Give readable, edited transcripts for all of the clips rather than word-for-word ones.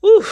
Whew,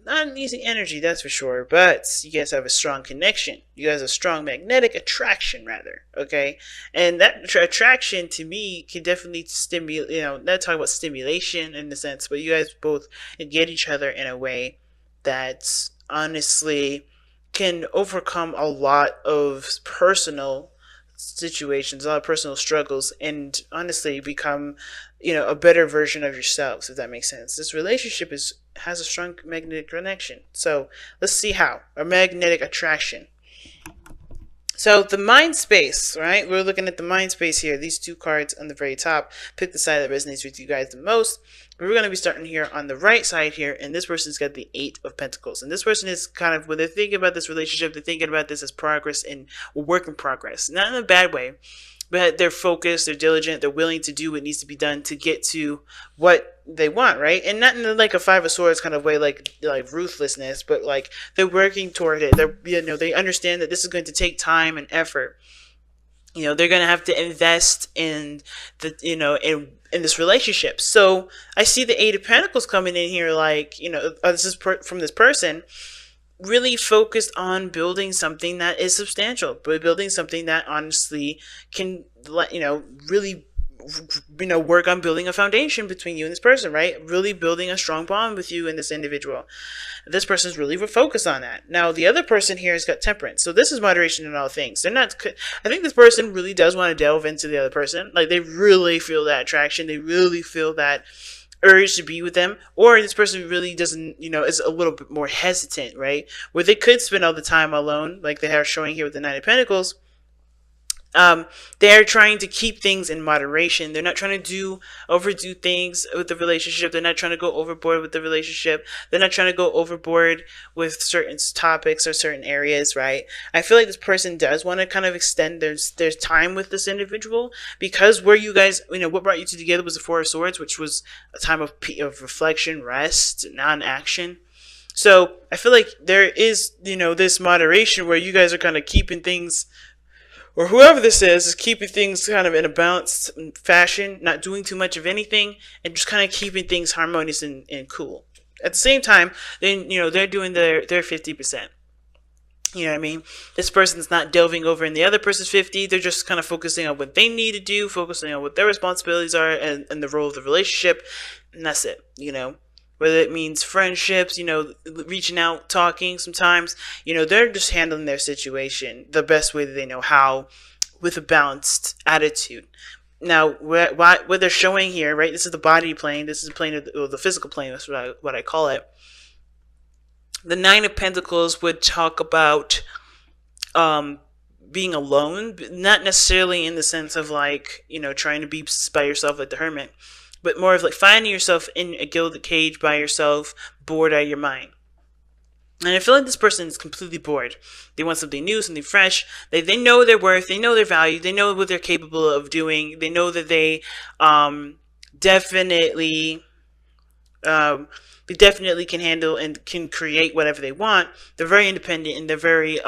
not an easy energy, that's for sure. But you guys have a strong connection. You guys have a strong magnetic attraction, rather. Okay, and that attraction to me can definitely stimulate. Not talk about stimulation in the sense, but you guys both get each other in a way that honestly can overcome a lot of personal situations, a lot of personal struggles, and honestly become, a better version of yourselves, if that makes sense. This relationship has a strong magnetic connection. So let's see how. A magnetic attraction. So the mind space, right? We're looking at the mind space here. These two cards on the very top. Pick the side that resonates with you guys the most. We're going to be starting here on the right side here, and this person's got the Eight of Pentacles. And this person is kind of, when they're thinking about this relationship, they're thinking about this as progress and work in progress. Not in a bad way, but they're focused, they're diligent, they're willing to do what needs to be done to get to what they want, right? And not in like a Five of Swords kind of way, like ruthlessness, but like they're working toward it. They understand that this is going to take time and effort. They're going to have to invest in in this relationship. So I see the Eight of Pentacles coming in here, like, this is from this person really focused on building something that is substantial, but building something that honestly can really work on building a foundation between you and this person, right? Really building a strong bond with you and this individual. This person's really focused on that. Now the other person here has got temperance, so this is moderation in all things. They're not, I think this person really does want to delve into the other person. Like, they really feel that attraction, they really feel that urge to be with them, or this person really doesn't, is a little bit more hesitant, right? Where they could spend all the time alone, like they are showing here with the Nine of Pentacles. They're trying to keep things in moderation. They're not trying to overdo things with the relationship. They're not trying to go overboard with the relationship. They're not trying to go overboard with certain topics or certain areas, right? I feel like this person does want to kind of extend their time with this individual, because where you guys, what brought you two together was the Four of Swords, which was a time of reflection, rest, non-action. So I feel like there is, this moderation where you guys are kind of keeping things, or whoever this is keeping things kind of in a balanced fashion, not doing too much of anything, and just kind of keeping things harmonious and cool. At the same time, then they're doing their 50%. You know what I mean? This person's not delving over in the other person's 50. They're just kind of focusing on what they need to do, focusing on what their responsibilities are, and the role of the relationship, and that's it. Whether it means friendships, reaching out, talking sometimes, they're just handling their situation the best way that they know how, with a balanced attitude. Now, what they're showing here, right? This is the body plane. This is the plane of the physical plane. That's what I call it. The Nine of Pentacles would talk about being alone, not necessarily in the sense of like, trying to be by yourself like the hermit, but more of like finding yourself in a gilded cage by yourself, bored out of your mind. And I feel like this person is completely bored. They want something new, something fresh. They know their worth. They know their value. They know what they're capable of doing. They know that definitely they definitely can handle and can create whatever they want. They're very independent and they're very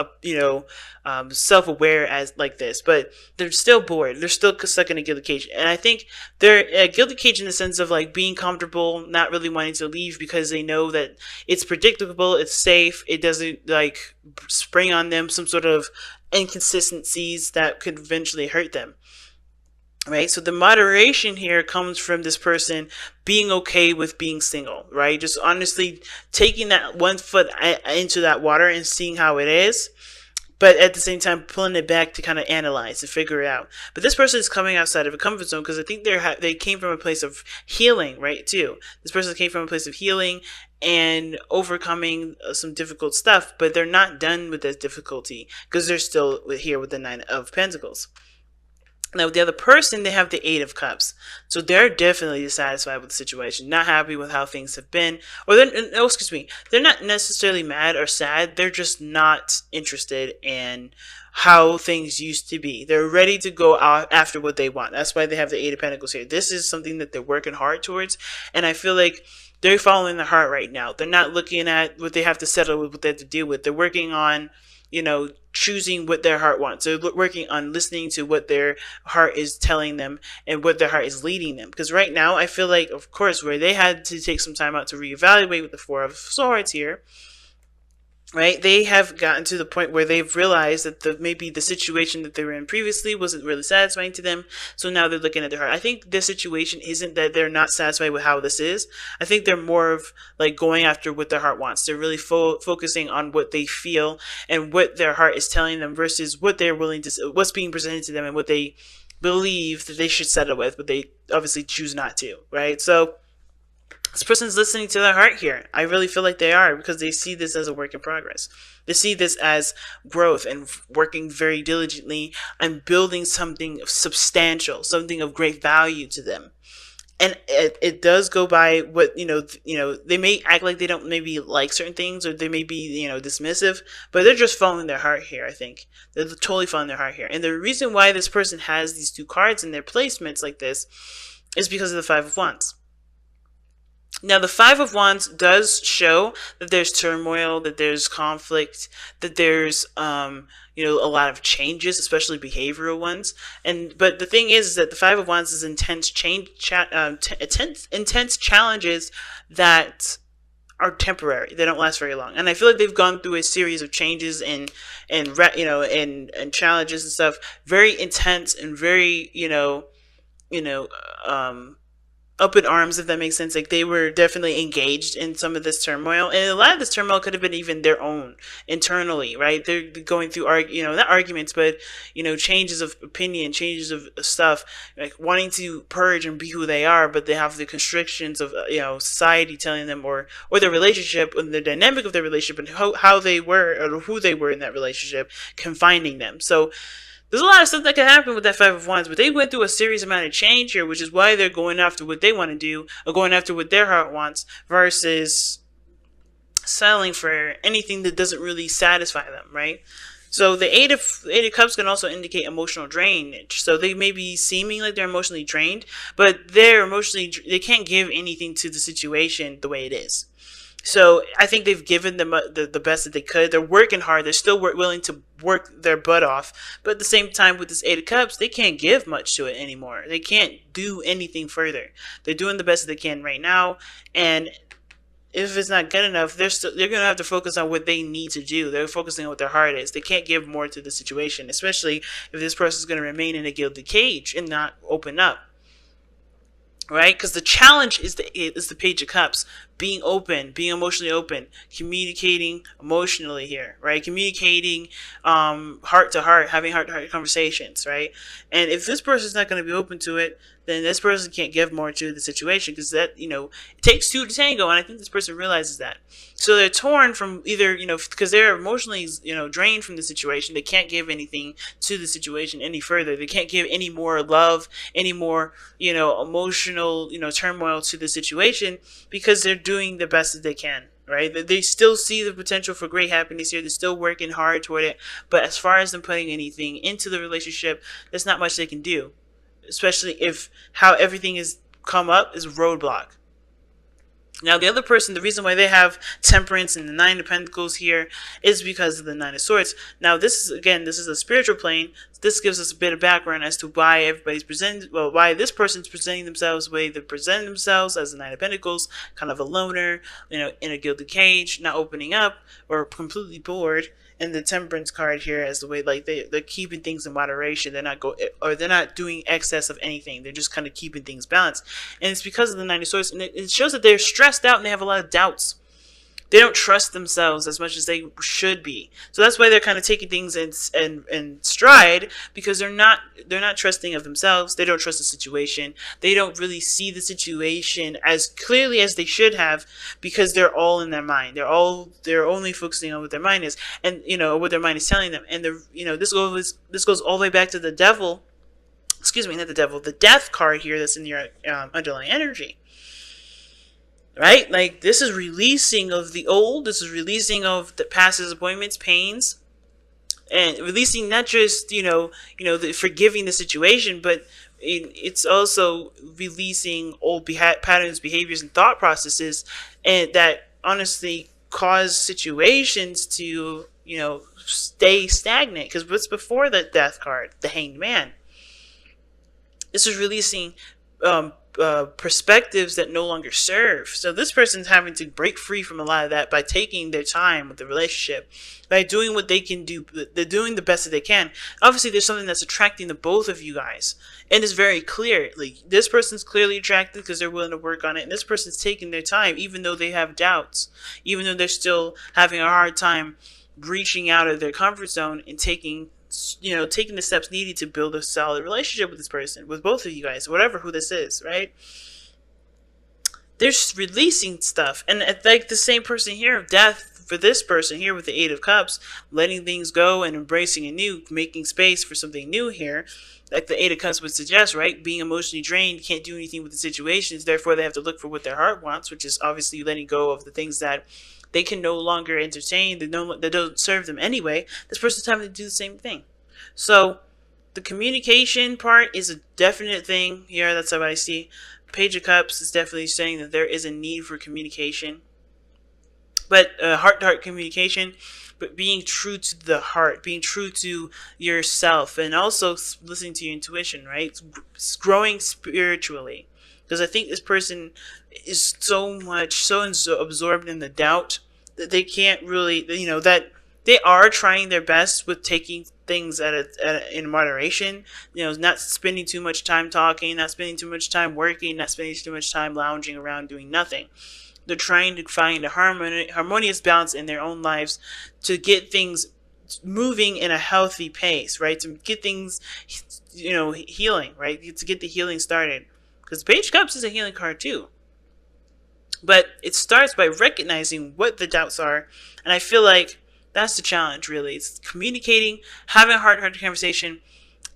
self-aware as like this, but they're still bored. They're still stuck in a gilded cage, and I think they're a gilded cage in the sense of like being comfortable, not really wanting to leave because they know that it's predictable, it's safe, it doesn't like spring on them some sort of inconsistencies that could eventually hurt them. Right, so the moderation here comes from this person being okay with being single, right? Just honestly taking that one foot into that water and seeing how it is, but at the same time pulling it back to kind of analyze and figure it out. But this person is coming outside of a comfort zone because I think they came from a place of healing, right? Too. This person came from a place of healing and overcoming some difficult stuff, but they're not done with this difficulty because they're still here with the Nine of Pentacles. Now, with the other person, they have the Eight of Cups. So they're definitely dissatisfied with the situation, not happy with how things have been. Or, they're not necessarily mad or sad. They're just not interested in how things used to be. They're ready to go out after what they want. That's why they have the Eight of Pentacles here. This is something that they're working hard towards. And I feel like they're following their heart right now. They're not looking at what they have to settle with, what they have to deal with. They're working on choosing what their heart wants. They're working on listening to what their heart is telling them and what their heart is leading them. Because right now, I feel like, of course, where they had to take some time out to reevaluate with the Four of Swords here, right? They have gotten to the point where they've realized that maybe the situation that they were in previously wasn't really satisfying to them. So now they're looking at their heart. I think this situation isn't that they're not satisfied with how this is. I think they're more of like going after what their heart wants. They're really focusing on what they feel and what their heart is telling them versus what they're willing to, what's being presented to them and what they believe that they should settle with, but they obviously choose not to, right? So this person's listening to their heart here. I really feel like they are, because they see this as a work in progress. They see this as growth and working very diligently and building something substantial, something of great value to them. And it does go by what, they may act like they don't maybe like certain things, or they may be, dismissive, but they're just following their heart here, I think. They're totally following their heart here. And the reason why this person has these two cards in their placements like this is because of the Five of Wands. Now, the Five of Wands does show that there's turmoil, that there's conflict, that there's, a lot of changes, especially behavioral ones. But the thing is that the Five of Wands is intense challenges that are temporary. They don't last very long. And I feel like they've gone through a series of changes and challenges and stuff, very intense and very, up in arms, if that makes sense. Like, they were definitely engaged in some of this turmoil, and a lot of this turmoil could have been even their own internally, right? They're going through not arguments, but changes of opinion, changes of stuff, like wanting to purge and be who they are, but they have the constrictions of society telling them, or their relationship and the dynamic of their relationship, and how they were or who they were in that relationship confining them. So there's a lot of stuff that can happen with that Five of Wands, but they went through a serious amount of change here, which is why they're going after what they want to do, or going after what their heart wants, versus settling for anything that doesn't really satisfy them, right? So the Eight of Cups can also indicate emotional drainage. So they may be seeming like they're emotionally drained, but they can't give anything to the situation the way it is. So I think they've given them the best that they could. They're working hard. They're still willing to work their butt off. But at the same time, with this Eight of Cups, they can't give much to it anymore. They can't do anything further. They're doing the best that they can right now. And if it's not good enough, they're going to have to focus on what they need to do. They're focusing on what their heart is. They can't give more to the situation, especially if this person is going to remain in a gilded cage and not open up. Right? Because the challenge is the Page of Cups. Being open, being emotionally open, communicating emotionally here, right? Communicating heart to heart, having heart to heart conversations, right? And if this person's not going to be open to it, then this person can't give more to the situation, because that, it takes two to tango, and I think this person realizes that. So they're torn from either, because they're emotionally, drained from the situation. They can't give anything to the situation any further. They can't give any more love, any more, emotional, turmoil to the situation, because they're doing the best that they can, right? They still see the potential for great happiness here. They're still working hard toward it. But as far as them putting anything into the relationship, there's not much they can do, especially if how everything is come up is roadblock. Now, the other person, the reason why they have Temperance and the Nine of Pentacles here is because of the Nine of Swords. Now, this is a spiritual plane. This gives us a bit of background as to why why this person's presenting themselves the way they're presenting themselves, as the Nine of Pentacles, kind of a loner, in a gilded cage, not opening up, or completely bored. And the Temperance card here as the way, like, they're keeping things in moderation. They're not doing excess of anything. They're just kind of keeping things balanced. And it's because of the Nine of Swords. And it shows that they're stressed out and they have a lot of doubts. They don't trust themselves as much as they should be. So that's why they're kind of taking things in stride, because they're not trusting of themselves. They don't trust the situation. They don't really see the situation as clearly as they should have, because they're all in their mind. They're only focusing on what their mind is, and what their mind is telling them. And this goes all the way back to the Devil. Excuse me, not the Devil. The Death card here that's in your underlying energy. Right? Like, this is releasing of the old. This is releasing of the past disappointments, pains, and releasing not just, forgiving the situation, but it's also releasing old patterns, behaviors, and thought processes, and that honestly cause situations to, stay stagnant. Because what's before the death card? The Hanged Man. This is releasing perspectives that no longer serve. So this person's having to break free from a lot of that by taking their time with the relationship, by doing what they can do. They're doing the best that they can. Obviously, there's something that's attracting the both of you guys, and it's very clear. Like, this person's clearly attracted because they're willing to work on it, and this person's taking their time, even though they have doubts, even though they're still having a hard time reaching out of their comfort zone and taking the steps needed to build a solid relationship with this person, with both of you guys, whatever who this is, right? They're releasing stuff. And like the same person here of death, for this person here with the Eight of Cups, letting things go and embracing anew, making space for something new here, like the Eight of Cups would suggest, right? Being emotionally drained, can't do anything with the situations, therefore they have to look for what their heart wants, which is obviously letting go of the things that they can no longer entertain, that don't serve them anyway. This person's having to do the same thing. So the communication part is a definite thing here. That's what I see. Page of Cups is definitely saying that there is a need for communication, but heart-to-heart communication, but being true to the heart, being true to yourself, and also listening to your intuition, right? It's growing spiritually. Because I think this person is so absorbed in the doubt that they can't really, that they are trying their best with taking things in moderation. Not spending too much time talking, not spending too much time working, not spending too much time lounging around doing nothing. They're trying to find a harmonious balance in their own lives to get things moving in a healthy pace, right? To get things, healing, right? To get the healing started. Because Page of Cups is a healing card too. But it starts by recognizing what the doubts are. And I feel like that's the challenge, really. It's communicating, having a heart-to-heart conversation,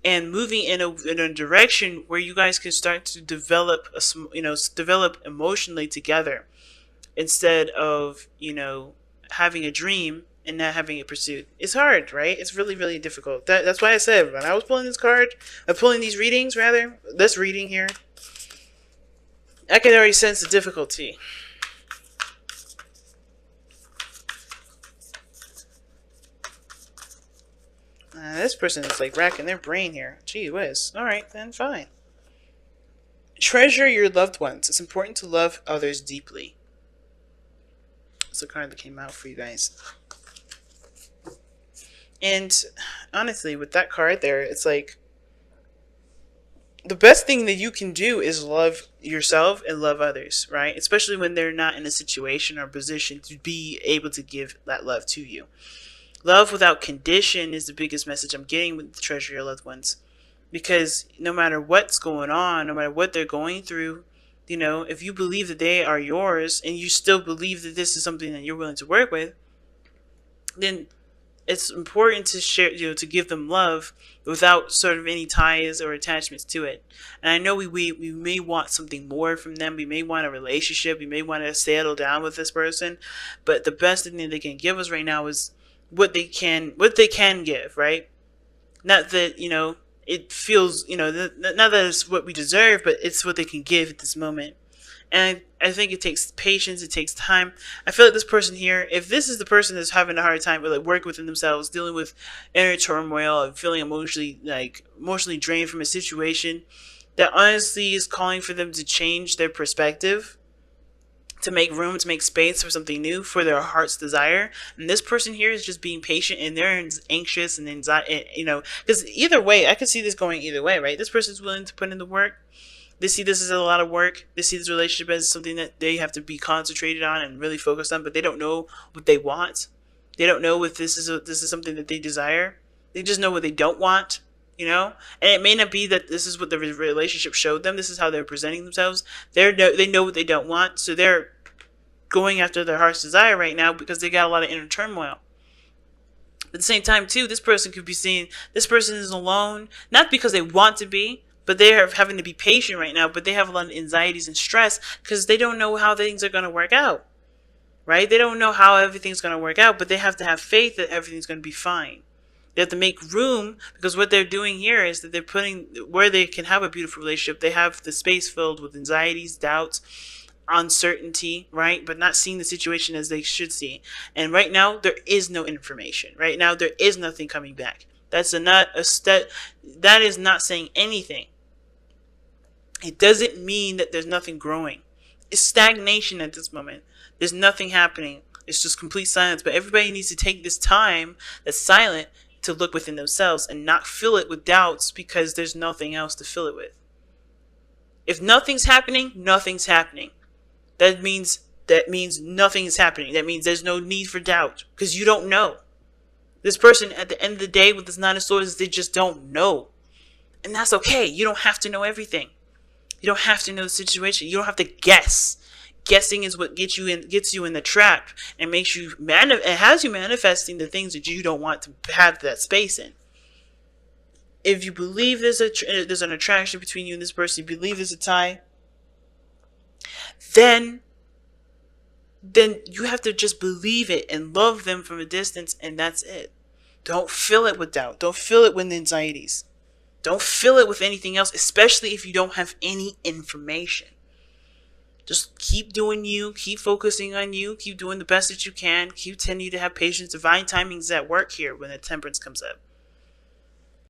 and moving in a direction where you guys can start to develop emotionally together, instead of, having a dream and not having it pursued. It's hard, right? It's really, really difficult. That's why I said, when I was pulling these readings, rather, this reading here, I can already sense the difficulty. This person is like racking their brain here. Gee whiz. Alright, then fine. Treasure your loved ones. It's important to love others deeply. It's a card that came out for you guys. And honestly, with that card there, it's like, the best thing that you can do is love yourself and love others, right? Especially when they're not in a situation or position to be able to give that love to you. Love without condition is the biggest message I'm getting with the Treasure Your Loved Ones. Because no matter what's going on, no matter what they're going through, if you believe that they are yours and you still believe that this is something that you're willing to work with, then it's important to share, to give them love without sort of any ties or attachments to it. And I know we may want something more from them. We may want a relationship. We may want to settle down with this person. But the best thing that they can give us right now is what they can give, right? Not that, it feels, not that it's what we deserve, but it's what they can give at this moment. And I think it takes patience, it takes time. I feel like this person here, if this is the person that's having a hard time with working within themselves, dealing with inner turmoil and feeling emotionally drained from a situation, that honestly is calling for them to change their perspective, to make room, to make space for something new, for their heart's desire. And this person here is just being patient, and they're anxious and anxiety, because either way, I could see this going either way, right? This person's willing to put in the work. They see this as a lot of work. They see this relationship as something that they have to be concentrated on and really focused on, but they don't know what they want. They don't know if this is something that they desire. They just know what they don't want, And it may not be that this is what the relationship showed them. This is how they're presenting themselves. They know what they don't want, so they're going after their heart's desire right now because they got a lot of inner turmoil. At the same time, too, this person could be seeing this person is alone, not because they want to be, but they are having to be patient right now, but they have a lot of anxieties and stress because they don't know how things are going to work out, right? They don't know how everything's going to work out, but they have to have faith that everything's going to be fine. They have to make room, because what they're doing here is that they're putting, where they can have a beautiful relationship, they have the space filled with anxieties, doubts, uncertainty, right? But not seeing the situation as they should see. And right now, there is no information. Right now, there is nothing coming back. That is not saying anything. It doesn't mean that there's nothing growing. It's stagnation at this moment. There's nothing happening. It's just complete silence. But everybody needs to take this time that's silent to look within themselves and not fill it with doubts, because there's nothing else to fill it with. If nothing's happening, nothing's happening. That means nothing is happening. That means there's no need for doubt, because you don't know. This person at the end of the day with this Nine of Swords, they just don't know. And that's okay. You don't have to know everything. You don't have to know the situation. You don't have to guess. Guessing is what gets you in the trap and makes you it has you manifesting the things that you don't want to have that space in. If you believe there's an attraction between you and this person, you believe there's a tie, then you have to just believe it and love them from a distance, and that's it. Don't fill it with doubt. Don't fill it with anxieties. Don't fill it with anything else, especially if you don't have any information. Just keep doing you, keep focusing on you, keep doing the best that you can, keep tending to have patience. Divine timing is at work here when the temperance comes up.